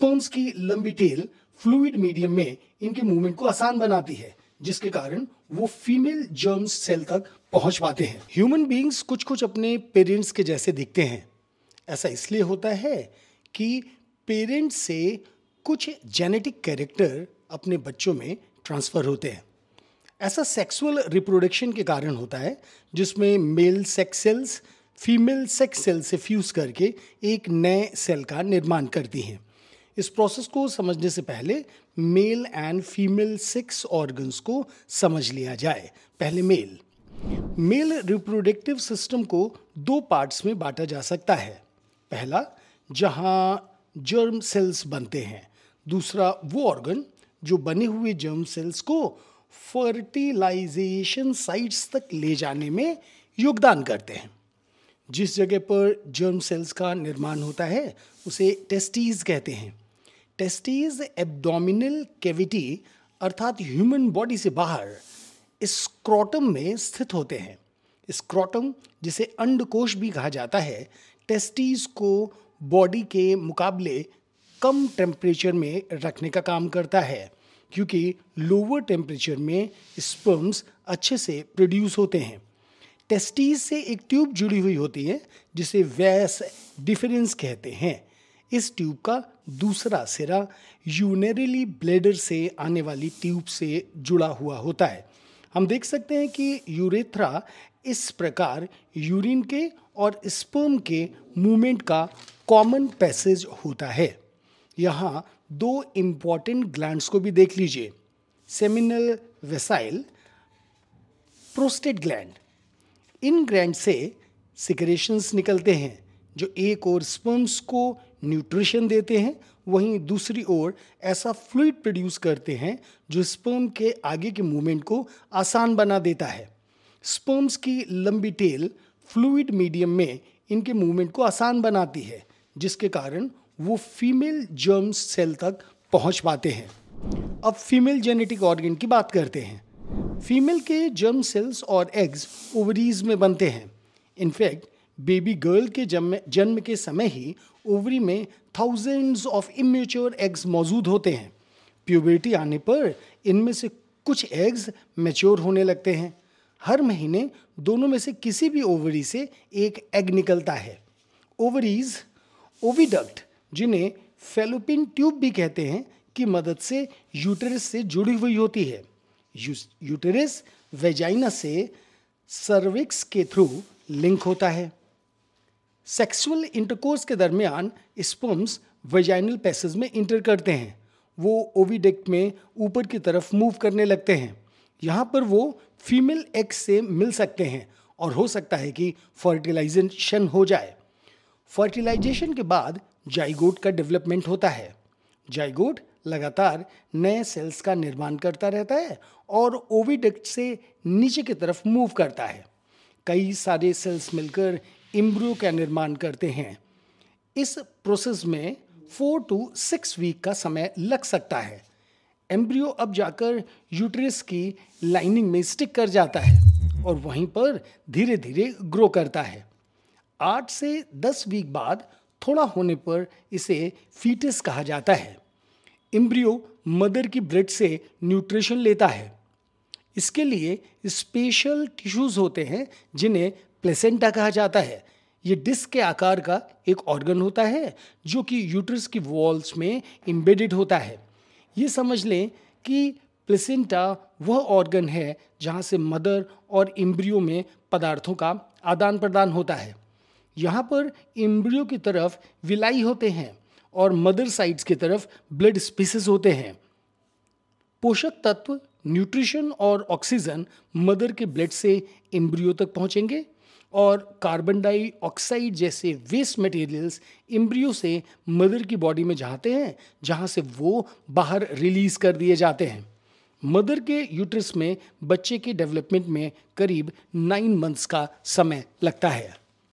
Sperms की लंबी tell fluid medium में इनके मूवमेंट को आसान बनाती है, जिसके कारण वो फीमेल जर्म सेल तक पहुंच पाते हैं। ह्यूमन बीइंग्स कुछ कुछ अपने पेरेंट्स के जैसे दिखते हैं। ऐसा इसलिए होता है कि पेरेंट्स से कुछ जेनेटिक कैरेक्टर अपने बच्चों में ट्रांसफर होते हैं। ऐसा सेक्सुअल रिप्रोडक्शन के कारण होता है, जिसमें male sex cells female sex cell से फ्यूज करके एक नए सेल का निर्माण करती हैं। इस प्रोसेस को समझने से पहले male and female sex organs को समझ लिया जाए। पहले मेल रिप्रोडक्टिव सिस्टम को दो पार्ट्स में बांटा जा सकता है। पहला, जहां जर्म सेल्स बनते हैं। दूसरा, वो ऑर्गन जो बने हुए जर्म सेल्स को फर्टिलाइजेशन साइट्स तक ले जाने में योगदान करते हैं। जिस जगह पर जर्म सेल्स का निर्माण होता है उसे टेस्टीज कहते हैं। टेस्टीज एब्डोमिनल कैविटी अर्थात ह्यूमन बॉडी से बाहर स्क्रोटम में स्थित होते हैं। स्क्रोटम, जिसे अंडकोश भी कहा जाता है, टेस्टीज को बॉडी के मुकाबले कम टेम्परेचर में रखने का काम करता है, क्योंकि लोअर टेम्परेचर में स्पर्म्स अच्छे से प्रोड्यूस होते हैं। टेस्टीज से एक ट्यूब जुड़ी हुई होती है जिसे वैस डिफरेंस कहते हैं। इस ट्यूब का दूसरा सिरा यूरिनरी ब्लैडर से आने वाली ट्यूब से जुड़ा हुआ होता है। हम देख सकते हैं कि यूरेथ्रा इस प्रकार यूरिन के और स्पर्म के मूवमेंट का कॉमन पैसेज होता है। यहाँ दो इम्पॉर्टेंट ग्लैंड्स को भी देख लीजिए, सेमिनल वेसाइल, प्रोस्टेट ग्लैंड। इन ग्लैंड से सिक्रेशंस निकलते हैं जो एक ओर स्पर्म्स को न्यूट्रिशन देते हैं, वहीं दूसरी ओर ऐसा फ्लूइड प्रोड्यूस करते हैं जो स्पर्म के आगे के मूवमेंट को आसान बना देता है। स्पर्म्स की लंबी टेल फ्लूइड मीडियम में इनके मूवमेंट को आसान बनाती है, जिसके कारण वो फीमेल जर्म सेल तक पहुंच पाते हैं। अब फीमेल जेनेटिक ऑर्गन की बात करते हैं। फीमेल के जर्म सेल्स और एग्स ओवरीज में बनते हैं। इनफैक्ट बेबी गर्ल के जन्म के समय ही ओवरी में थाउजेंड्स ऑफ इमेच्योर एग्स मौजूद होते हैं। प्यूबर्टी आने पर इनमें से कुछ एग्स मैच्योर होने लगते हैं। हर महीने दोनों में से किसी भी ओवरी से एक एग निकलता है। ओवरीज ओविडक्ट, जिन्हें फैलोपियन ट्यूब भी कहते हैं, की मदद से यूटेरस से जुड़ी हुई होती है। यूटेरस वेजाइना से सर्विक्स के थ्रू लिंक होता है। सेक्सुअल इंटरकोर्स के दरमियान स्पर्म्स वेजाइनल पैसेज में इंटर करते हैं। वो ओविडक्ट में ऊपर की तरफ मूव करने लगते हैं। यहाँ पर वो फीमेल एग से मिल सकते हैं और हो सकता है कि फर्टिलाइजेशन हो जाए। फर्टिलाइजेशन के बाद जाइगोट का डेवलपमेंट होता है। जाइगोट लगातार नए सेल्स का निर्माण करता रहता है और ओविडक्ट से नीचे की तरफ मूव करता है। कई सारे सेल्स मिलकर एम्ब्रियो का निर्माण करते हैं। इस प्रोसेस में 4 to 6 वीक का समय लग सकता है। एम्ब्रियो अब जाकर यूटेरस की लाइनिंग में स्टिक कर जाता है और वहीं पर धीरे धीरे ग्रो करता है। 8 से 10 वीक बाद थोड़ा होने पर इसे फीटस कहा जाता है। एम्ब्रियो मदर की ब्रेस्ट से न्यूट्रिशन लेता है। इसके लिए स्पेशल टिश्यूज होते हैं जिन्हें प्लेसेंटा कहा जाता है। ये डिस्क के आकार का एक ऑर्गन होता है जो कि यूट्रस की वॉल्स में एम्बेडेड होता है। ये समझ लें कि प्लेसेंटा वह ऑर्गन है जहाँ से मदर और एम्ब्रियो में पदार्थों का आदान प्रदान होता है। यहाँ पर एम्ब्रियो की तरफ विलाई होते हैं और मदर साइड्स की तरफ ब्लड स्पीसीज होते हैं। पोषक तत्व, न्यूट्रिशन और ऑक्सीजन मदर के ब्लड से एम्ब्रियो तक पहुँचेंगे और कार्बन डाइऑक्साइड जैसे वेस्ट मटेरियल्स एम्ब्रियो से मदर की बॉडी में जाते हैं, जहाँ से वो बाहर रिलीज कर दिए जाते हैं। मदर के यूट्रस में बच्चे के डेवलपमेंट में करीब 9 मंथ्स का समय लगता है।